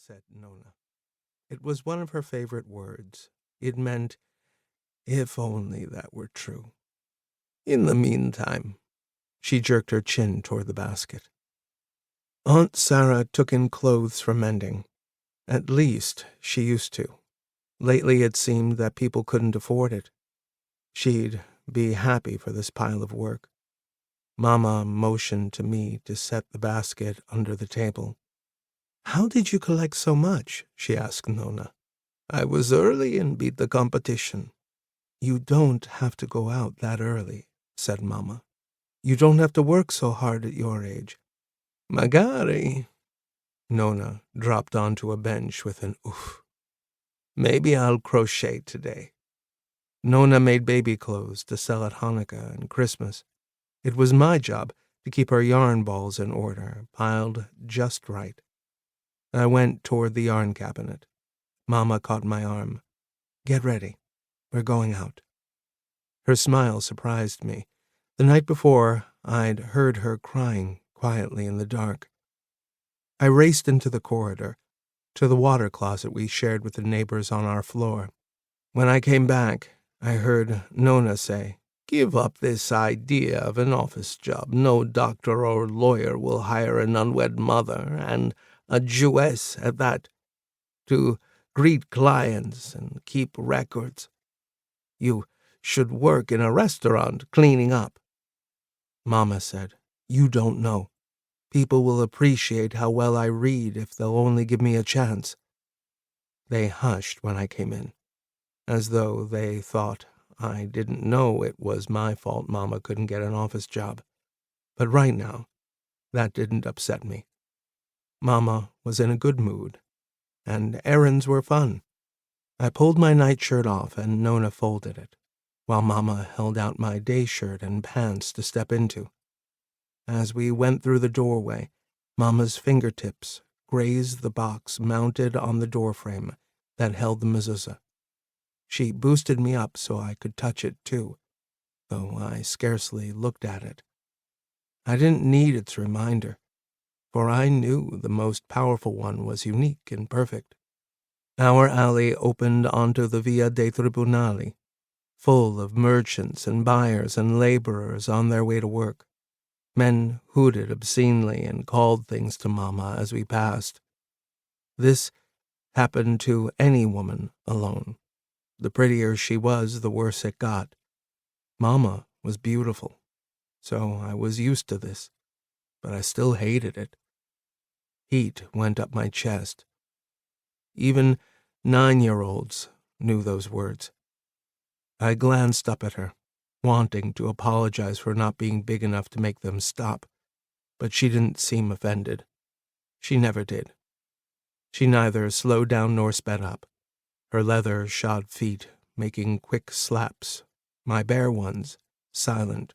said Nona. It was one of her favorite words. It meant, if only that were true. In the meantime, she jerked her chin toward the basket. Aunt Sarah took in clothes for mending. At least, she used to. Lately it seemed that people couldn't afford it. She'd be happy for this pile of work. Mama motioned to me to set the basket under the table. "How did you collect so much?" she asked Nona. "I was early and beat the competition." "You don't have to go out that early," said Mama. "You don't have to work so hard at your age." "Magari." Nona dropped onto a bench with an oof. "Maybe I'll crochet today." Nona made baby clothes to sell at Hanukkah and Christmas. It was my job to keep her yarn balls in order, piled just right. I went toward the yarn cabinet. Mama caught my arm. "Get ready. We're going out." Her smile surprised me. The night before, I'd heard her crying quietly in the dark. I raced into the corridor, to the water closet we shared with the neighbors on our floor. When I came back, I heard Nona say, "Give up this idea of an office job. No doctor or lawyer will hire an unwed mother, and a Jewess at that, to greet clients and keep records. You should work in a restaurant cleaning up." Mama said, "You don't know. People will appreciate how well I read if they'll only give me a chance." They hushed when I came in, as though they thought I didn't know it was my fault Mama couldn't get an office job. But right now, that didn't upset me. Mama was in a good mood, and errands were fun. I pulled my nightshirt off and Nona folded it, while Mama held out my day shirt and pants to step into. As we went through the doorway, Mama's fingertips grazed the box mounted on the doorframe that held the mezuzah. She boosted me up so I could touch it too, though I scarcely looked at it. I didn't need its reminder, for I knew the most powerful one was unique and perfect. Our alley opened onto the Via dei Tribunali, full of merchants and buyers and laborers on their way to work. Men hooted obscenely and called things to Mama as we passed. This happened to any woman alone. The prettier she was, the worse it got. Mama was beautiful, so I was used to this, but I still hated it. Heat went up my chest. Even 9-year-olds knew those words. I glanced up at her, wanting to apologize for not being big enough to make them stop, but she didn't seem offended. She never did. She neither slowed down nor sped up, her leather-shod feet making quick slaps, my bare ones silent.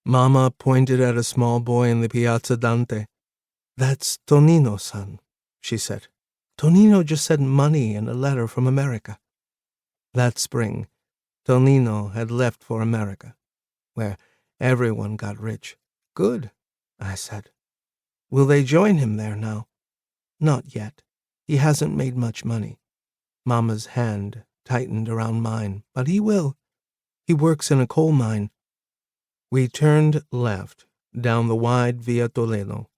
Mama pointed at a small boy in the Piazza Dante. "That's Tonino-san," she said. "Tonino just sent money and a letter from America." That spring, Tonino had left for America, where everyone got rich. "Good," I said. "Will they join him there now?" "Not yet. He hasn't made much money." Mama's hand tightened around mine. "But he will. He works in a coal mine." We turned left, down the wide Via Toledo.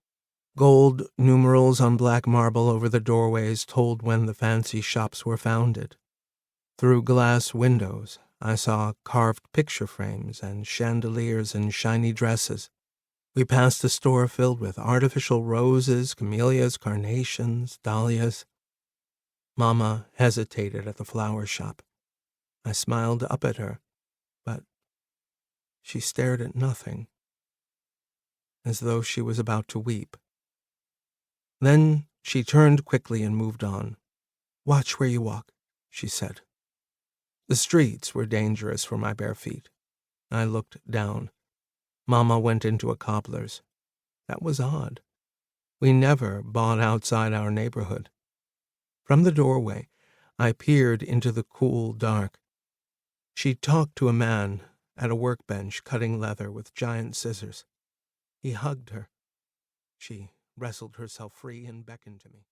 Gold numerals on black marble over the doorways told when the fancy shops were founded. Through glass windows, I saw carved picture frames and chandeliers in shiny dresses. We passed a store filled with artificial roses, camellias, carnations, dahlias. Mama hesitated at the flower shop. I smiled up at her, but she stared at nothing, as though she was about to weep. Then she turned quickly and moved on. "Watch where you walk," she said. The streets were dangerous for my bare feet. I looked down. Mama went into a cobbler's. That was odd. We never bought outside our neighborhood. From the doorway, I peered into the cool dark. She talked to a man at a workbench cutting leather with giant scissors. He hugged her. She wrestled herself free and beckoned to me.